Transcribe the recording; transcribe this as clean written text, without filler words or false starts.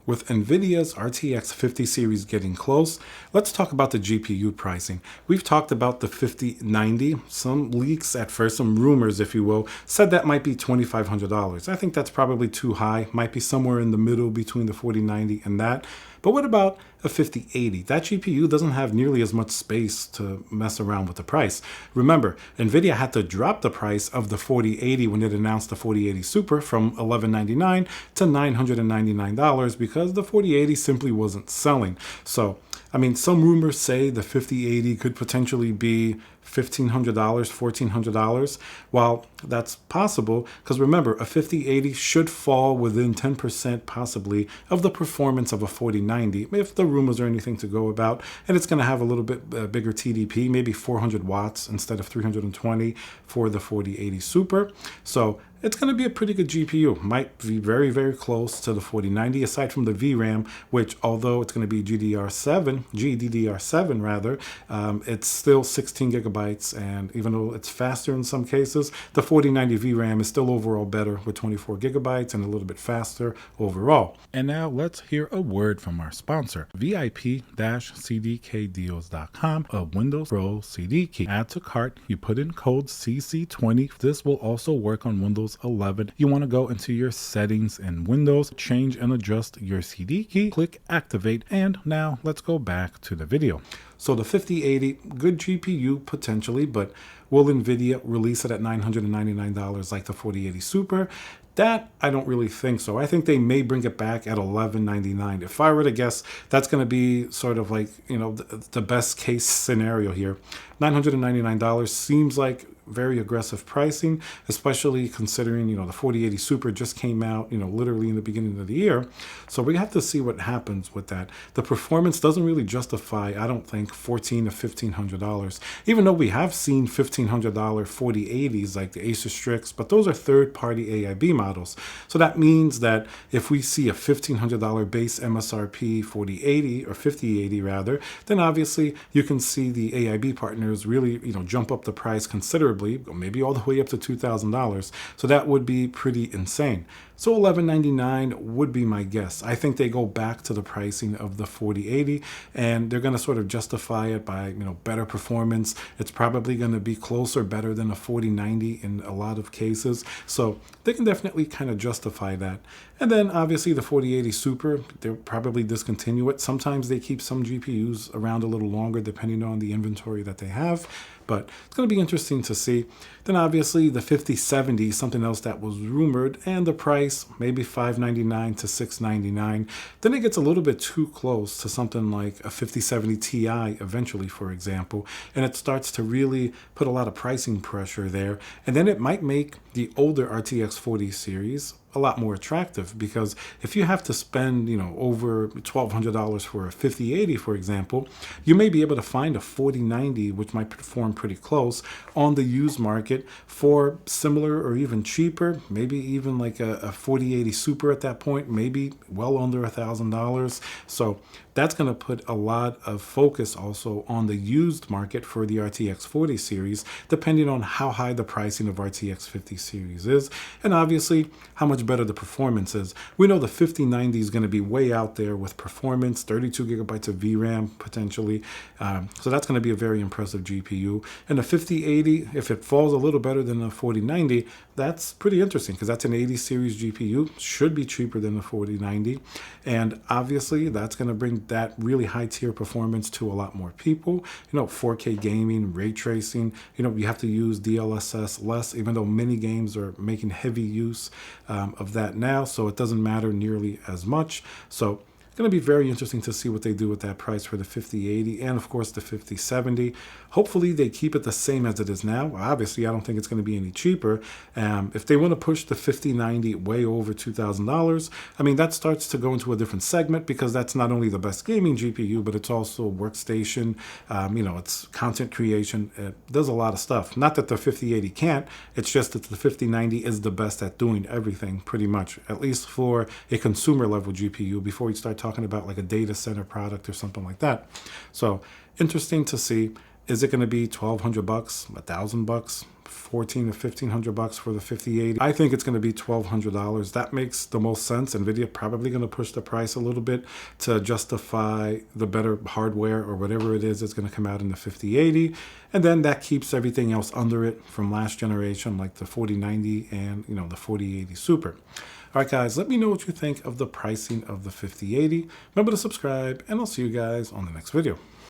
With Nvidia's RTX 50 series getting close, let's talk about the GPU pricing. We've talked about the 5090. Some leaks at first, some rumors, if you will, said that might be $2,500. I think that's probably too high. Might be somewhere in the middle between the 4090 and that. But what about a 5080? That GPU doesn't have nearly as much space to mess around with the price. Remember, Nvidia had to drop the price of the 4080 when it announced the 4080 Super from $1,199 to $999 because the 4080 simply wasn't selling. So, I mean, some rumors say the 5080 could potentially be $1,500, $1,400. While that's possible, because remember, a 5080 should fall within 10% possibly of the performance of a 4090 if the rumors are anything to go about, and it's going to have a little bit bigger TDP, maybe 400 watts instead of 320 for the 4080 Super. So it's going to be a pretty good GPU. Might be very, very close to the 4090, aside from the VRAM, which although it's going to be GDDR7 rather, it's still 16 gigabytes, and even though it's faster in some cases, the 4090 VRAM is still overall better with 24 gigabytes and a little bit faster overall. And now let's hear a word from our sponsor, VIP-CDKdeals.com, a Windows Pro CD key. Add to cart, you put in code CC20. This will also work on Windows 11. You want to go into your settings in Windows, change and adjust your CD key, click activate, and now let's go back to the video. So the 5080, good GPU potentially, but will Nvidia release it at $999 like the 4080 Super? That, I don't really think so. I think they may bring it back at $1,199. If I were to guess, that's going to be sort of like, the best case scenario here. $999 seems like very aggressive pricing, especially considering, the 4080 Super just came out, literally in the beginning of the year. So we have to see what happens with that. The performance doesn't really justify, I don't think, $1,400 to $1,500, even though we have seen $1,500 4080s like the Asus Strix, but those are third-party AIB models. So that means that if we see a $1,500 base MSRP 4080 or 5080 rather, then obviously you can see the AIB partners really, jump up the price considerably, maybe all the way up to $2,000. So that would be pretty insane. So $1,199 would be my guess. I think they go back to the pricing of the 4080, and they're going to sort of justify it by, better performance. It's probably going to be closer, better than a 4090 in a lot of cases. So they can definitely kind of justify that. And then obviously the 4080 Super, they'll probably discontinue it. Sometimes they keep some GPUs around a little longer depending on the inventory that they have. But it's going to be interesting to see. Then obviously the 5070, something else that was rumored, and the price maybe $599 to $699. Then it gets a little bit too close to something like a 5070 Ti eventually, for example, and it starts to really put a lot of pricing pressure there. And then it might make the older RTX 40 series a lot more attractive, because if you have to spend, over $1,200 for a 5080, for example, you may be able to find a 4090, which might perform pretty close on the used market for similar or even cheaper, maybe even like a 4080 Super at that point, maybe well under $1,000. So that's going to put a lot of focus also on the used market for the RTX 40 series, depending on how high the pricing of RTX 50 series is, and obviously how much better the performance is. We know the 5090 is going to be way out there with performance, 32 gigabytes of VRAM potentially. So that's going to be a very impressive GPU. And the 5080, if it falls a little better than the 4090, that's pretty interesting because that's an 80 series GPU, should be cheaper than the 4090. And obviously that's going to bring that really high tier performance to a lot more people. 4K gaming, ray tracing, you have to use DLSS less, even though many games are making heavy use of that now, so it doesn't matter nearly as much. So it's going to be very interesting to see what they do with that price for the 5080 and of course the 5070. Hopefully they keep it the same as it is now. Obviously, I don't think it's going to be any cheaper. If they want to push the 5090 way over $2,000, I mean, that starts to go into a different segment, because that's not only the best gaming GPU, but it's also workstation. It's content creation. It does a lot of stuff. Not that the 5080 can't. It's just that the 5090 is the best at doing everything, pretty much, at least for a consumer level GPU, before we start talking about like a data center product or something like that. So interesting to see. Is it going to be $1,200, $1,000, 14 to 1,500 bucks for the 5080? I think it's going to be $1,200. That makes the most sense. Nvidia probably going to push the price a little bit to justify the better hardware or whatever it is that's going to come out in the 5080, and then that keeps everything else under it from last generation, like the 4090 and the 4080 Super. All right, guys, let me know what you think of the pricing of the 5080. Remember to subscribe, and I'll see you guys on the next video.